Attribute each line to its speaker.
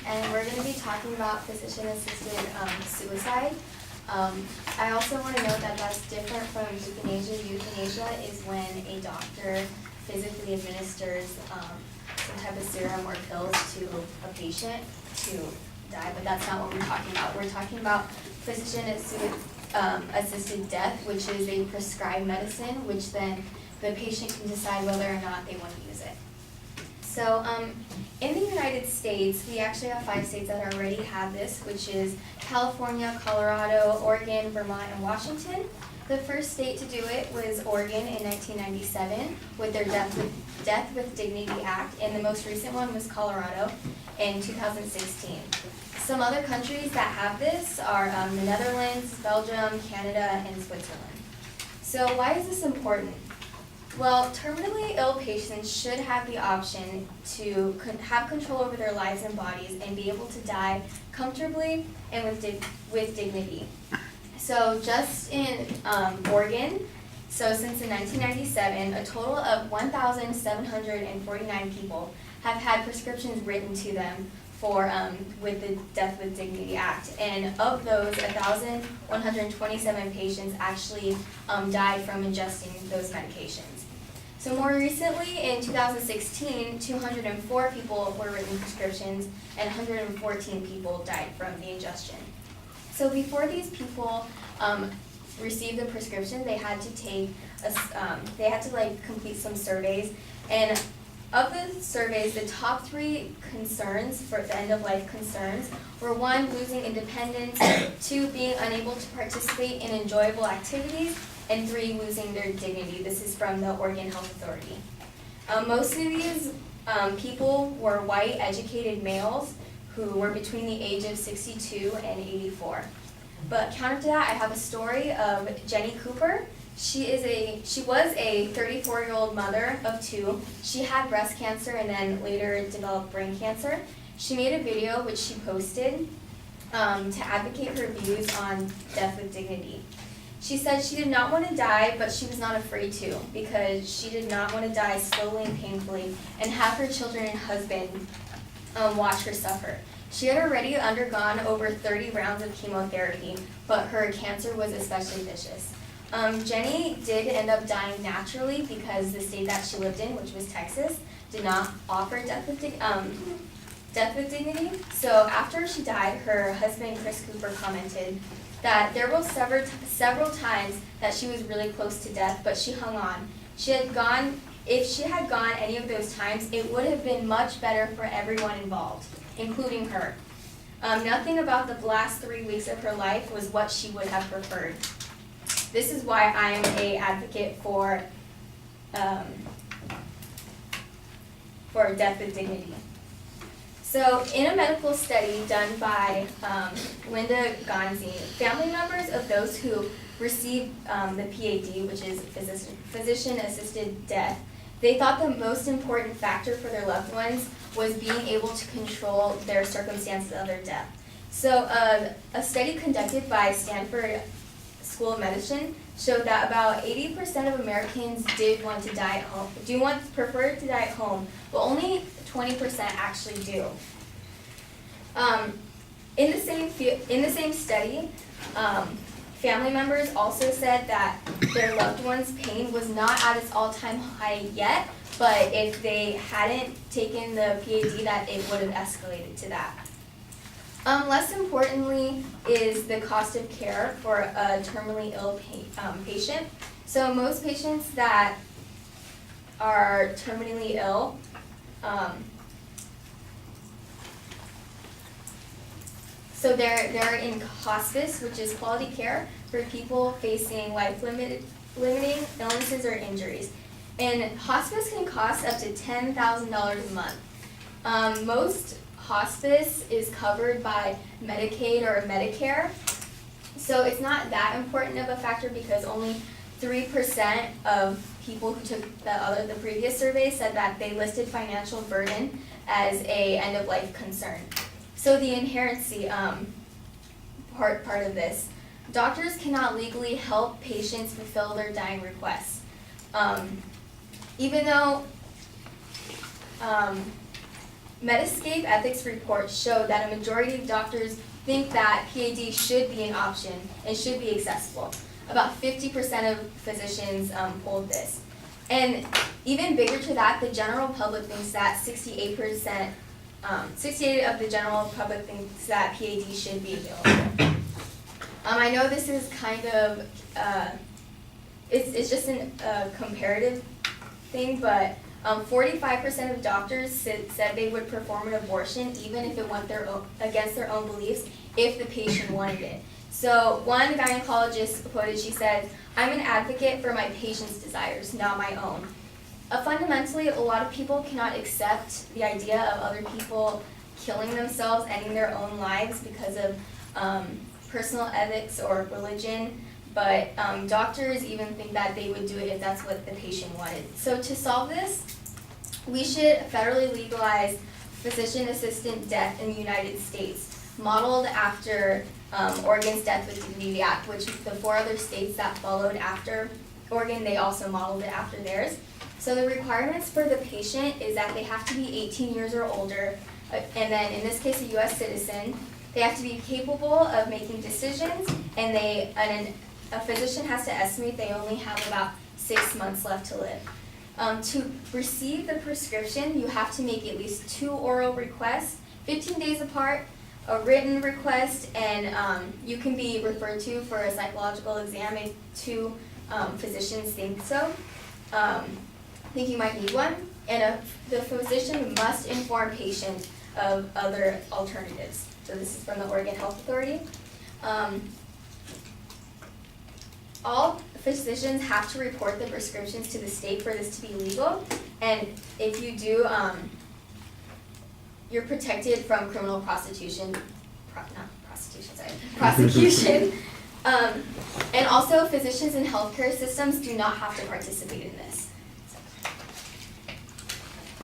Speaker 1: and we're going to be talking about physician-assisted suicide. I also want to note that that's different from euthanasia. Euthanasia is when a doctor physically administers some type of serum or pills to a patient to die, but that's not what we're talking about. We're talking about physician-assisted death, which is a prescribed medicine, which then the patient can decide whether or not they want to use it. So in the United States, we actually have 5 states that already have this, which is California, Colorado, Oregon, Vermont, and Washington. The first state to do it was Oregon in 1997 with their Death with Dignity Act, and the most recent one was Colorado in 2016. Some other countries that have this are the Netherlands, Belgium, Canada, and Switzerland. So why is this important? Well, terminally ill patients should have the option to have control over their lives and bodies and be able to die comfortably and with dignity. So just in Oregon, so since in 1997, a total of 1,749 people have had prescriptions written to them for with the Death with Dignity Act, and of those, 1,127 patients actually died from ingesting those medications. So more recently, in 2016, 204 people were written prescriptions, and 114 people died from the ingestion. So before these people received the prescription, they had to complete some surveys, and of the surveys, the top 3 concerns for the end-of-life concerns were 1, losing independence, 2, being unable to participate in enjoyable activities, and 3, losing their dignity. This is from the Oregon Health Authority. Most of these people were white, educated males who were between the age of 62 and 84. But counter to that, I have a story of Jenny Cooper. She was a 34-year-old mother of 2. She had breast cancer and then later developed brain cancer. She made a video which she posted to advocate her views on death with dignity. She said she did not want to die, but she was not afraid to, because she did not want to die slowly and painfully and have her children and husband watch her suffer. She had already undergone over 30 rounds of chemotherapy, but her cancer was especially vicious. Jenny did end up dying naturally because the state that she lived in, which was Texas, did not offer death with dignity. So after she died, her husband, Chris Cooper, commented that there were several times that she was really close to death, but she hung on. If she had gone any of those times, it would have been much better for everyone involved, including her. Nothing about the last 3 weeks of her life was what she would have preferred. This is why I am an advocate for death with dignity. So in a medical study done by Linda Gonzi, family members of those who received the PAD, which is physician-assisted death, they thought the most important factor for their loved ones was being able to control their circumstances of their death. So a study conducted by Stanford School of Medicine showed that about 80% of Americans prefer to die at home, but only 20% actually do. In the same study, family members also said that their loved one's pain was not at its all-time high yet, but if they hadn't taken the PAD, that it would have escalated to that. Less importantly is the cost of care for a terminally ill patient. So most patients that are terminally ill so they're in hospice, which is quality care for people facing life-limiting illnesses or injuries. And hospice can cost up to $10,000 a month. Most hospice is covered by Medicaid or Medicare, so it's not that important of a factor because only 3% of people who took the previous survey said that they listed financial burden as a end-of-life concern. So the inherency part of this, doctors cannot legally help patients fulfill their dying requests. Even though Metascape ethics reports show that a majority of doctors think that PAD should be an option and should be accessible. About 50% of physicians polled this. And even bigger to that, the general public thinks that 68% 68 of the general public thinks that PAD should be available. I know this is kind of, it's just a comparative thing, but 45% of doctors said they would perform an abortion even if it went against their own beliefs if the patient wanted it. So one gynecologist quoted, she said, "I'm an advocate for my patient's desires, not my own." Fundamentally, a lot of people cannot accept the idea of other people killing themselves, ending their own lives because of personal ethics or religion, but doctors even think that they would do it if that's what the patient wanted. So to solve this, we should federally legalize physician-assisted death in the United States, modeled after Oregon's Death with Dignity Act, which the 4 other states that followed after Oregon, they also modeled it after theirs. So the requirements for the patient is that they have to be 18 years or older, and then in this case a U.S. citizen. They have to be capable of making decisions, and a physician has to estimate they only have about 6 months left to live. To receive the prescription, you have to make at least 2 oral requests, 15 days apart, a written request, and you can be referred to for a psychological exam if 2 physicians think so. Think you might need one, and the physician must inform patient of other alternatives. So this is from the Oregon Health Authority. All physicians have to report the prescriptions to the state for this to be legal, and if you do, you're protected from criminal prosecution. And also, physicians in healthcare systems do not have to participate in this.